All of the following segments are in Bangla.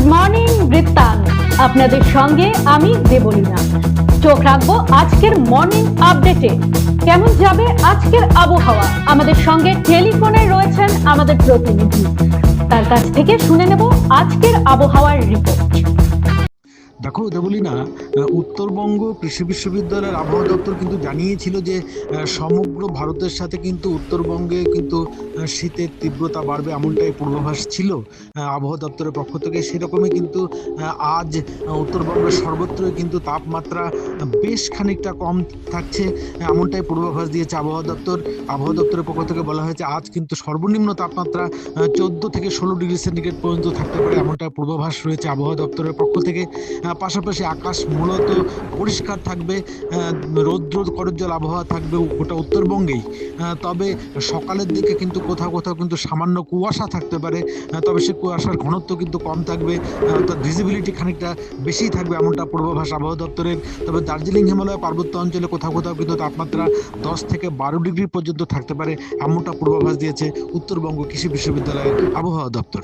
গুড মর্নিং বৃত্তান্ত, আপনাদের সঙ্গে আমি দেবলীনা। চোখ রাখবো আজকের মর্নিং আপডেটে। কেমন যাবে আজকের আবহাওয়া, আমাদের সঙ্গে টেলিফোনে রয়েছেন আমাদের প্রতিনিধি, তার কাছ থেকে শুনে নেব আজকের আবহাওয়ার রিপোর্ট। দেখো দেবলীনা, উত্তরবঙ্গ কৃষি বিশ্ববিদ্যালয়ের আবহাওয়া দপ্তর কিন্তু জানিয়েছিল যে সমগ্র ভারতের সাথে কিন্তু উত্তরবঙ্গে কিন্তু শীতের তীব্রতা বাড়বে, এমনটাই পূর্বাভাস ছিল আবহাওয়া দপ্তরের পক্ষ থেকে। সেরকমই কিন্তু আজ উত্তরবঙ্গের সর্বত্রই কিন্তু তাপমাত্রা বেশ খানিকটা কম থাকছে, এমনটাই পূর্বাভাস দিয়েছে আবহাওয়া দপ্তর। আবহাওয়া দপ্তরের পক্ষ থেকে বলা হয়েছে আজ কিন্তু সর্বনিম্ন তাপমাত্রা 14 থেকে 16 ডিগ্রি সেন্টিগ্রেড পর্যন্ত থাকতে পারে, এমনটা পূর্বাভাস রয়েছে আবহাওয়া দপ্তরের পক্ষ থেকে। পাশাপাশি আকাশ মূলত পরিষ্কার থাকবে, রৌদ্র করজ্জ্বল আবহাওয়া থাকবে গোটা উত্তরবঙ্গেই। তবে সকালের দিকে কিন্তু কোথাও কোথাও কিন্তু সামান্য কুয়াশা থাকতে পারে, তবে সে কুয়াশার ঘনত্ব কিন্তু কম থাকবে, অর্থাৎ ভিজিবিলিটি খানিকটা বেশিই থাকবে, এমনটা পূর্বাভাস আবহাওয়া দপ্তরের। তবে দার্জিলিং হিমালয় পার্বত্য অঞ্চলে কোথাও কোথাও কিন্তু তাপমাত্রা 10 থেকে 12 ডিগ্রি পর্যন্ত থাকতে পারে, এমনটা পূর্বাভাস দিয়েছে উত্তরবঙ্গ কৃষি বিশ্ববিদ্যালয়ের আবহাওয়া দপ্তর।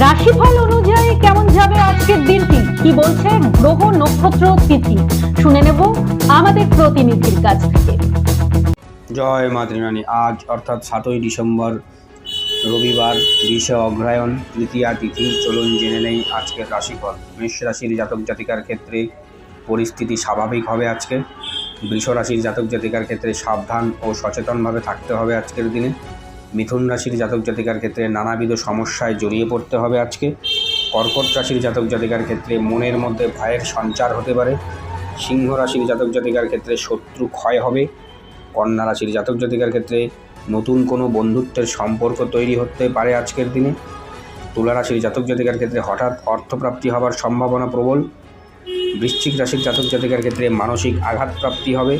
রাশিফল অনুযায়ী কেমন যাবে আজকের দিনটি, কি বলছে গ্রহ নক্ষত্র তিথি, শুনে নেব আমাদের প্রতিনিধির কাছ থেকে। জয় মা ত্রিনারায়ণী। আজ অর্থাৎ 7ই ডিসেম্বর রবিবার, 20 অগ্রহায়ণ, তৃতীয়া তিথি। চলুন জেনে নেই আজকের রাশিফল। মেষ রাশির জাতক জাতিকার ক্ষেত্রে পরিস্থিতি স্বাভাবিক হবে আজকে। বৃষ রাশির জাতক জাতিকার ক্ষেত্রে সাবধান ও সচেতনভাবে থাকতে হবে আজকের দিনে। মিথুন রাশির জাতক জাতিকার ক্ষেত্রে নানাবিধ সমস্যায় জড়িয়ে পড়তে হবে আজকে। কর্কট রাশির জাতক জাতিকার ক্ষেত্রে মনের মধ্যে ভয়ের সঞ্চার হতে পারে। সিংহ রাশির জাতক জাতিকার ক্ষেত্রে শত্রু ক্ষয় হবে। কন্যা রাশির জাতক জাতিকার ক্ষেত্রে নতুন কোনো বন্ধুত্বের সম্পর্ক তৈরি হতে পারে আজকের দিনে। তুলা রাশির জাতক জাতিকার ক্ষেত্রে হঠাৎ অর্থপ্রাপ্তি হবার সম্ভাবনা প্রবল। বৃশ্চিক রাশির জাতক জাতিকার ক্ষেত্রে মানসিক আঘাত প্রাপ্তি হবে,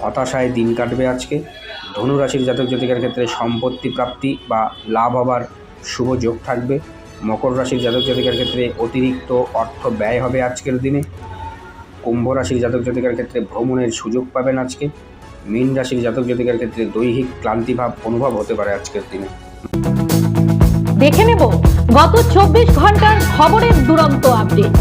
হতাশায় দিন কাটবে আজকে। ধনু রাশির জাতক জাতিকার ক্ষেত্রে সম্পত্তি প্রাপ্তি বা লাভ হবার শুভ যোগ থাকবে। মকর রাশির জাতক জাতিকার ক্ষেত্রে অতিরিক্ত অর্থ ব্যয় হবে আজকের দিনে। কুম্ভ রাশির জাতক জাতিকার ক্ষেত্রে ভ্রমণের সুযোগ পাবেন আজকে। মীন রাশির জাতক জাতিকার ক্ষেত্রে দৈহিক ক্লান্তিভাব অনুভব হতে পারে আজকের দিনে। দেখে নেব গত 24 ঘন্টার খবরের দুরন্ত আপডেট।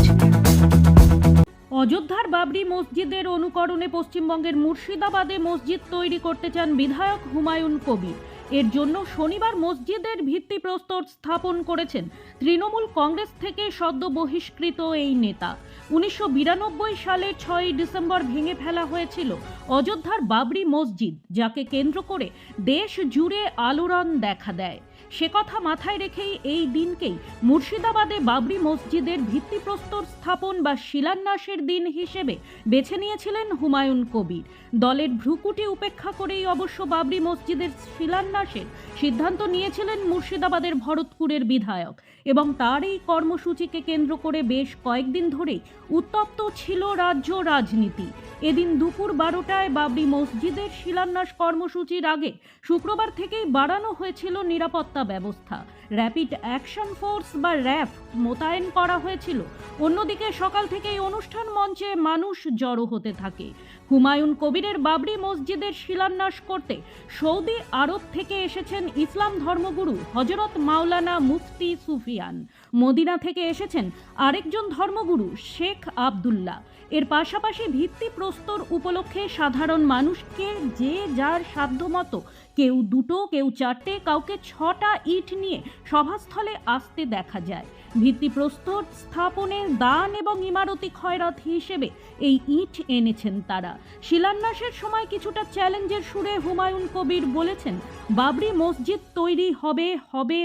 অযোধ্যার বাবরি মসজিদের অনুকরণে পশ্চিমবঙ্গের মুর্শিদাবাদে মসজিদ তৈরি করতে চান বিধায়ক হুমায়ুন কবির। এর জন্য শনিবার মসজিদের ভিত্তিপ্রস্তর স্থাপন করেছেন তৃণমূল কংগ্রেস থেকে সদ্য বহিষ্কৃত এই নেতা। 1992 সালের 6 ডিসেম্বর ভেঙে ফেলা হয়েছিল অযোধ্যার বাবরি মসজিদ, যাকে কেন্দ্র করে দেশ জুড়ে আলোড়ন দেখা দেয়। সে কথা মাথায় রেখেই এই দিনকেই মুর্শিদাবাদে বাবরি মসজিদের ভিত্তিপ্রস্তর স্থাপন বা শিলান্যাসের দিন হিসেবে বেছে নিয়েছিলেন হুমায়ুন কবির। দলের ভ্রুকুটি উপেক্ষা করেই অবশ্য বাবরি মসজিদের শিলান্যাসের সিদ্ধান্ত নিয়েছিলেন মুর্শিদাবাদের ভরতপুরের বিধায়ক, এবং তার এই কর্মসূচিকে কেন্দ্র করে বেশ কয়েকদিন ধরেই উত্তপ্ত ছিল রাজ্য রাজনীতি। এদিন দুপুর 12টায় বাবরি মসজিদের শিলান্যাস কর্মসূচির আগে শুক্রবার থেকেই বাড়ানো হয়েছিল নিরাপত্তা ব্যবস্থা। র্যাপিড অ্যাকশন ফোর্স বা র্যাফ মোতায়েন করা হয়েছিল। অন্যদিকে সকাল থেকেই অনুষ্ঠান মঞ্চে মানুষ জড়ো হতে থাকে। হুমায়ুন কবিরের বাবরি মসজিদের শিলান্যাস করতে সৌদি আরব থেকে এসেছেন ইসলাম ধর্মগুরু হযরত মাওলানা মুফতি সুফিয়ান। মদিনা থেকে এসেছেন আরেকজন ধর্মগুরু শেখ আবদুল্লাহ। এর পাশাপাশি ভিত্তিপ্রস্তর উপলক্ষে সাধারণ মানুষকে যে যার সাধ্যমতো, কেউ 2টো, কেউ 4টে, কাউকে 6টা ইট নিয়ে সভাস্থলে আসতে দেখা যায়। ভিত্তিপ্রস্তর স্থাপনের দান এবং ইমারতি খয়রাত হিসেবে এই ইট এনেছেন তারা। শিলান্যাসের সময় কিছুটা চ্যালেঞ্জের সুরে হুমায়ুন কবির বলেছেন, বাবরি মসজিদ তৈরি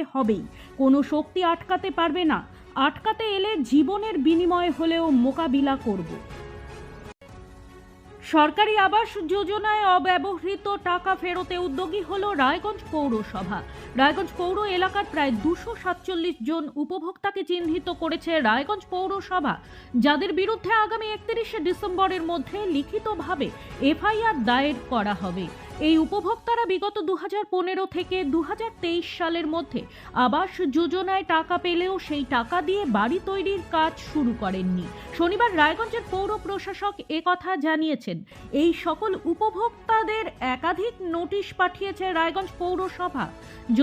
হবেই, কোনো শক্তি আটকাতে পারবে না। আটকাতে এলে জীবনের বিনিময়ে হলেও মোকাবিলা করব। সরকারি আবাস যোজনায় অব্যবহৃত টাকা ফেরতে উদ্যোগী হলো রায়গঞ্জ পৌরসভা। রায়গঞ্জ পৌর এলাকার প্রায় 247 জন উপভোক্তাকে চিহ্নিত করেছে রায়গঞ্জ পৌরসভা, যাদের বিরুদ্ধে আগামী 31শে ডিসেম্বরের মধ্যে লিখিতভাবে এফআইআর দায়ের করা হবে। এই উপভোক্তারা বিগত 2015 থেকে 2023 সালের মধ্যে আবাস যোজনায় টাকা পেলেও সেই টাকা দিয়ে বাড়ি তৈরির কাজ শুরু করেননি। শনিবার রায়গঞ্জের পৌর প্রশাসক একথা জানিয়েছেন। এই সকল উপভোক্তাদের একাধিক নোটিশ পাঠিয়েছে রায়গঞ্জ পৌরসভা।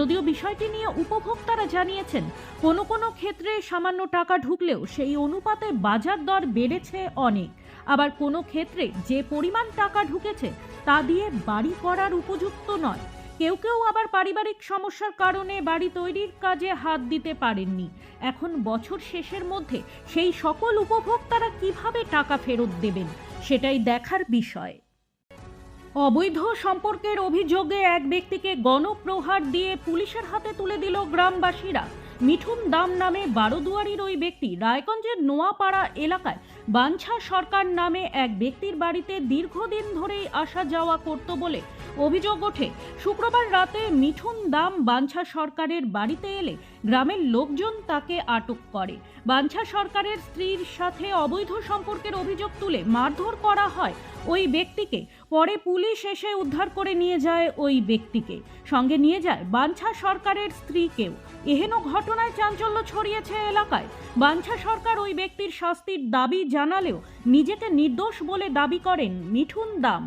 যদিও বিষয়টি নিয়ে উপভোক্তারা জানিয়েছেন, কোনো কোনো ক্ষেত্রে সামান্য টাকা ঢুকলেও সেই অনুপাতে বাজার দর বেড়েছে অনেক। আবার কোনো ক্ষেত্রে যে পরিমাণ টাকা ঢুকেছে তা দিয়ে বাড়ি করার উপযুক্ত নয়। কেউ কেউ আবার পারিবারিক সমস্যার কারণে বাড়ি তৈরির কাজে হাত দিতে পারেননি। এখন বছর শেষের মধ্যে সেই সকল উপভোক্তারা কিভাবে টাকা ফেরত দেবেন সেটাই দেখার বিষয়। অবৈধ সম্পর্কের অভিযোগে এক ব্যক্তিকে গণপ্রহার দিয়ে পুলিশের হাতে তুলে দিল গ্রামবাসীরা। মিঠুন দাম নামে বারোদুয়ারির ওই ব্যক্তি রায়গঞ্জের নোয়াপাড়া এলাকায় বাঞ্ছা সরকার নামে এক ব্যক্তির বাড়িতে দীর্ঘদিন ধরেই আসা যাওয়া করত বলে অভিযোগ ওঠে। শুক্রবার রাতে মিঠুন দাম বাঞ্ছা সরকারের বাড়িতে এলে গ্রামের লোকজন তাকে আটক করে। বাঞ্ছা সরকারের স্ত্রীর সাথে অবৈধ সম্পর্কের অভিযোগ তুলে মারধর করা হয় ওই ব্যক্তিকে। পরে পুলিশ এসে উদ্ধার করে নিয়ে যায় ওই ব্যক্তিকে, সঙ্গে নিয়ে যায় বাঞ্ছা সরকারের স্ত্রীকেও। এহেন ঘটনায় চাঞ্চল্য ছড়িয়েছে এলাকায়। বাঞ্ছা সরকার ওই ব্যক্তির শাস্তির দাবি জানালেও নিজেকে নির্দোষ বলে দাবি করেন মিঠুন দাম।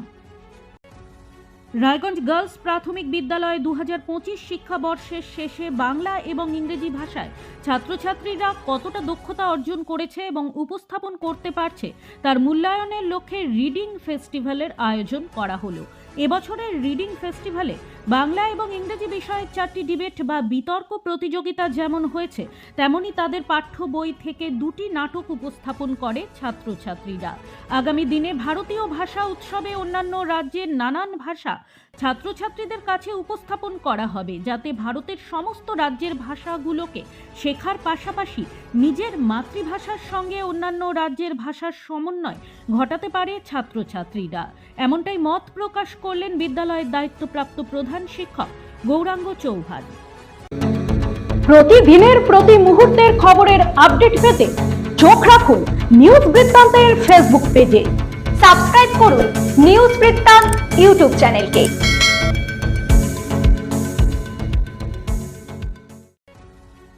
রায়গঞ্জ গার্লস প্রাথমিক বিদ্যালয়ে 2025 শিক্ষাবর্ষের শেষে বাংলা এবং ইংরেজি ভাষায় ছাত্রছাত্রীরা কতটা দক্ষতা অর্জন করেছে এবং উপস্থাপন করতে পারছে তার মূল্যায়নের লক্ষ্যে রিডিং ফেস্টিভ্যালের আয়োজন করা হলো। এবছরের রিডিং ফেস্টিভ্যালে বাংলা এবং ইংরেজি বিষয়ের 4টি ডিবেট বা বিতর্ক প্রতিযোগিতা যেমন হয়েছে, তেমনি তাদের পাঠ্য বই থেকে 2টি নাটক উপস্থাপন করে ছাত্রছাত্রীরা। আগামী দিনে ভারতীয় ভাষা উৎসবে অন্যান্য রাজ্যের নানান ভাষা ছাত্রছাত্রীদের কাছে উপস্থাপন করা হবে, যাতে ভারতের সমস্ত রাজ্যের ভাষাগুলোকে শেখার পাশাপাশি নিজের মাতৃভাষার সঙ্গে অন্যান্য রাজ্যের ভাষার সমন্বয় ঘটাতে পারে ছাত্রছাত্রীরা। এমনটাই মত প্রকাশ করলেন বিদ্যালয়ের দায়িত্বপ্রাপ্ত প্রধান শিক্ষক গৌরাঙ্গ চৌহান। প্রতিদিনের প্রতি মুহূর্তের খবরের আপডেট পেতে চোখ রাখুন নিউজ বৃত্তান্তের ফেসবুক পেজে। সাবস্ক্রাইব করুন নিউজ বৃত্তান্ত ইউটিউব চ্যানেলকে।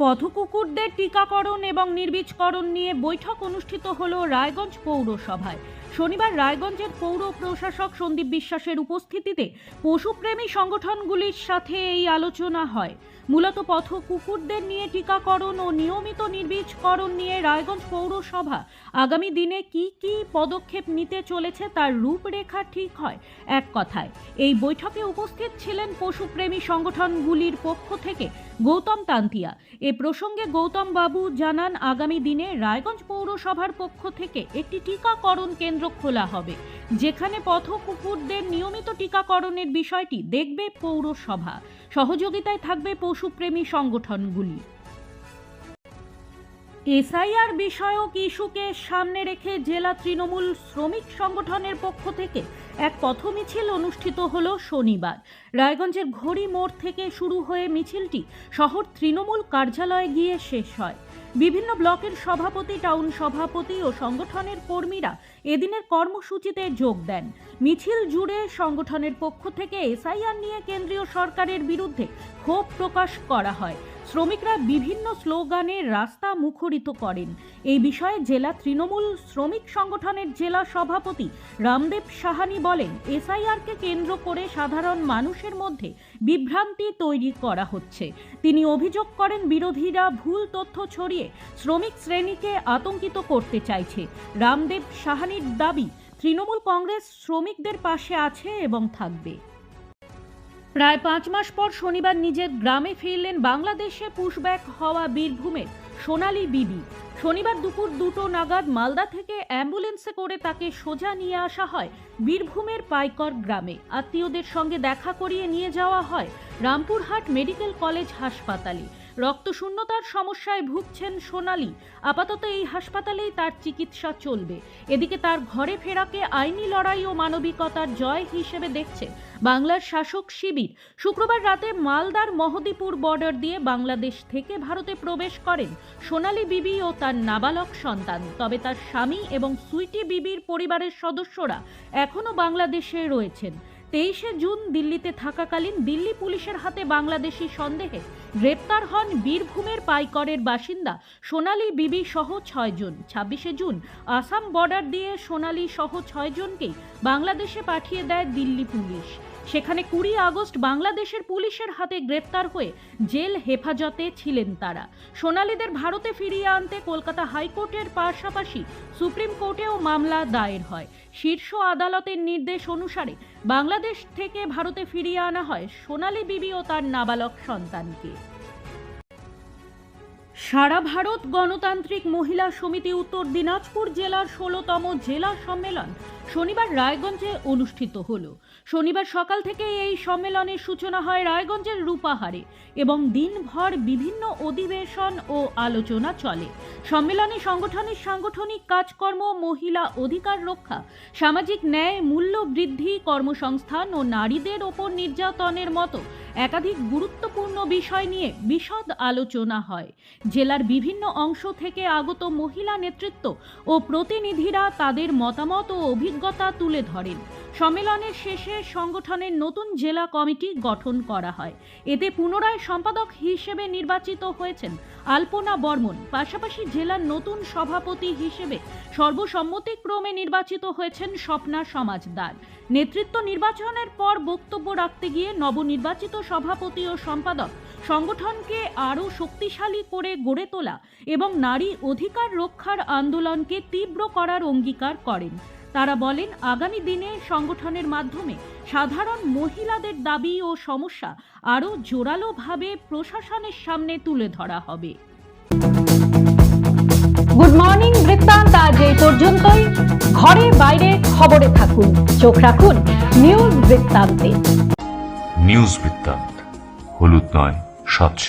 পথকুকুরদের টিকাকরণ এবং নির্বীজকরণ নিয়ে বৈঠক অনুষ্ঠিত হলো রায়গঞ্জ পৌরসভায়। শনিবার রায়গঞ্জের পৌর প্রশাসক সন্দীপ বিশ্বাসের উপস্থিতিতে পশুপ্রেমী সংগঠনগুলির সাথে এই আলোচনা হয়। মূলত পথ কুকুরদের নিয়ে টিকাকরণ ও নিয়মিত নির্বীজকরণ নিয়ে রায়গঞ্জ পৌরসভা আগামী দিনে কি কি পদক্ষেপ নিতে চলেছে তার রূপরেখা ঠিক হয়। এক কথায় এই বৈঠকে উপস্থিত ছিলেন পশুপ্রেমী সংগঠনগুলির পক্ষ থেকে গৌতম তান্তিয়া। এ প্রসঙ্গে গৌতম বাবু জানান, আগামী দিনে রায়গঞ্জ পৌরসভার পক্ষ থেকে একটি টিকাকরণ কেন্দ্র খোলা হবে, যেখানে পথ কুকুরদের নিয়মিত টিকাকরণের বিষয়টি দেখবে পৌরসভা। সহযোগিতায় থাকবে পশুপ্রেমী সংগঠনগুলি। এসআইআর বিষয়ক ইস্যুকে সামনে রেখে জেলা তৃণমূল শ্রমিক সংগঠনের পক্ষ থেকে এক পথমিছিল অনুষ্ঠিত হলো শনিবার। রায়গঞ্জের ঘড়ি মোড় থেকে শুরু হয়ে মিছিলটি শহর তৃণমূল কার্যালয়ে গিয়ে শেষ হয়। বিভিন্ন ব্লকের সভাপতি, টাউন সভাপতি ও সংগঠনের কর্মীরা এদিনের কর্মসূচিতে যোগ দেন। মিছিল জুড়ে সংগঠনের পক্ষ থেকে এসআইআর নিয়ে কেন্দ্রীয় সরকারের বিরুদ্ধে ক্ষোভ প্রকাশ করা হয়। শ্রমিকরা বিভিন্ন স্লোগানে রাস্তা মুখরিত করেন। এই বিষয়ে জেলা তৃণমূল শ্রমিক সংগঠনের জেলা সভাপতি রামদেব সাহানি বলেন, এসআইআরকে কেন্দ্র করে সাধারণ মানুষের মধ্যে বিভ্রান্তি তৈরি করা হচ্ছে। তিনি অভিযোগ করেন, বিরোধীরা ভুল তথ্য ছড়িয়ে শ্রমিক শ্রেণীকে আতঙ্কিত করতে চাইছে। রামদেব সাহানির দাবি, তৃণমূল কংগ্রেস শ্রমিকদের পাশে আছে এবং থাকবে। প্রায় 5 মাস পর শনিবার নিজের গ্রামে ফিরলেন বাংলাদেশে পুশব্যাক হওয়া বীরভূমের সোনালী বিবি। শনিবার দুপুর 2টো নাগাদ মালদা থেকে অ্যাম্বুলেন্সে করে তাকে সোজা নিয়ে আসা হয় বীরভূমের পাইকর গ্রামে। আত্মীয়দের সঙ্গে দেখা করিয়ে নিয়ে যাওয়া হয় রামপুরহাট মেডিকেল কলেজ হাসপাতালে। রক্তশূন্যতার সমস্যায় ভুগছেন সোনালী। আপাতত এই হাসপাতালেই তার চিকিৎসা চলবে। এদিকে তার ঘরে ফেরাকে আইনি লড়াই ও মানবিকতার জয় হিসেবে দেখছে বাংলার শাসক শিবির। শুক্রবার রাতে মালদার মহদীপুর বর্ডার দিয়ে বাংলাদেশ থেকে ভারতে প্রবেশ করেন সোনালী বিবি ও তার নাবালক সন্তান। তবে তার স্বামী এবং সুইটি বিবির পরিবারের সদস্যরা এখনো বাংলাদেশে রয়েছেন। 23শে জুন দিল্লিতে থাকাকালীন দিল্লি পুলিশের হাতে বাংলাদেশি সন্দেহে গ্রেপ্তার হন বীরভূমের পাইকরের বাসিন্দা সোনালী বিবি সহ 6 জন। 26শে জুন আসাম বর্ডার দিয়ে সোনালী সহ 6 জনকেই বাংলাদেশে পাঠিয়ে দেয় দিল্লি পুলিশ। সেখানে 20 আগস্ট বাংলাদেশের পুলিশের হাতে গ্রেপ্তার হয়ে জেল হেফাজতে ছিলেন তারা। সোনালীদের ভারতে ফিরিয়ে আনতে কলকাতা হাইকোর্টের পাশাপাশি সুপ্রিম কোর্টেও মামলা দায়ের হয়। শীর্ষ আদালতের নির্দেশ অনুসারে বাংলাদেশ থেকে ভারতে ফিরিয়ে আনা হয় সোনালী বিবি ও তার নাবালক সন্তানকে। সারা ভারত গণতান্ত্রিক মহিলা সমিতি উত্তর দিনাজপুর জেলার 16তম জেলা সম্মেলন শনিবার রায়গঞ্জে অনুষ্ঠিত হলো। শনিবার সকাল থেকে এই সম্মেলনের সূচনা হয় রায়গঞ্জের রূপাহারে এবং দিনভর বিভিন্ন অধিবেশন ও আলোচনা চলে। সম্মেলনে সংগঠনের সাংগঠনিক কাজকর্ম, মহিলা অধিকার রক্ষা, সামাজিক ন্যায়, মূল্য বৃদ্ধি, কর্মসংস্থান ও নারীদের ওপর নির্যাতনের মতো একাধিক গুরুত্বপূর্ণ বিষয় নিয়ে বিশদ আলোচনা হয়। জেলার বিভিন্ন অংশ থেকে আগত মহিলা নেতৃত্ব ও প্রতিনিধিরা তাদের মতামত ও অভিজ্ঞতা তুলে ধরেন। সম্মেলনের শেষে সংগঠনের নতুন জেলা কমিটি গঠন করা হয়। এতে পুনরায় সম্পাদক হিসেবে নির্বাচিত হয়েছেন আলপনা বর্মন। পাশাপাশি জেলার নতুন সভাপতি হিসেবে সর্বসম্মতিক্রমে নির্বাচিত হয়েছেন স্বপ্না সমাজদার। নেতৃত্ব নির্বাচনের পর বক্তব্য রাখতে গিয়ে নবনির্বাচিত সভাপতি ও সম্পাদক সংগঠনকে আরও শক্তিশালী করে গড়ে তোলা এবং নারী অধিকার রক্ষার আন্দোলনকে তীব্র করার অঙ্গীকার করেন। তারা বলেন, আগামী দিনে সংগঠনের মাধ্যমে সাধারণ মহিলাদের দাবি ও সমস্যা আরও জোরালোভাবে প্রশাসনের সামনে তুলে ধরা হবে। গুড মর্নিং বৃত্তান্ত আজ এই পর্যন্তই। ঘরে বাইরে খবরে থাকুন, চোখ রাখুন নিউজ বৃত্তান্তে। নিউজ বৃত্তান্ত, হলুদ নয়, স্বচ্ছ।